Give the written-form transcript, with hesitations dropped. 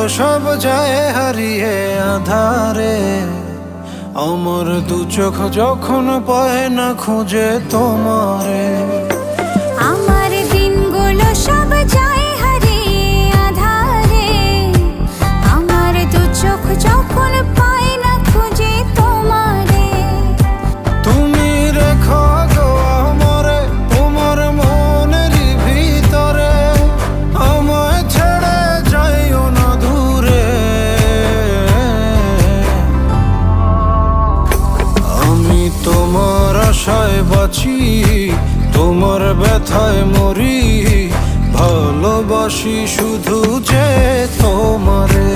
সব যায় হারিয়ে আধারে, আমার দু চোখ যখন পায় না খুঁজে তোমারে। আমার দিনগুলো সব যায় হারিয়ে আধারে, আমার দু চোখ যখন পায় না খুঁজে তোমারে। তুমি রেখো গো আমারে তোমার মনেরই ভিতরে, আমায় ছেড়ে যাইও না দূরে। আমি তোমার আশায় বাঁচি, তোমার ব্যথায় মরি, ভালোবাসি শুধু যে তোমারে।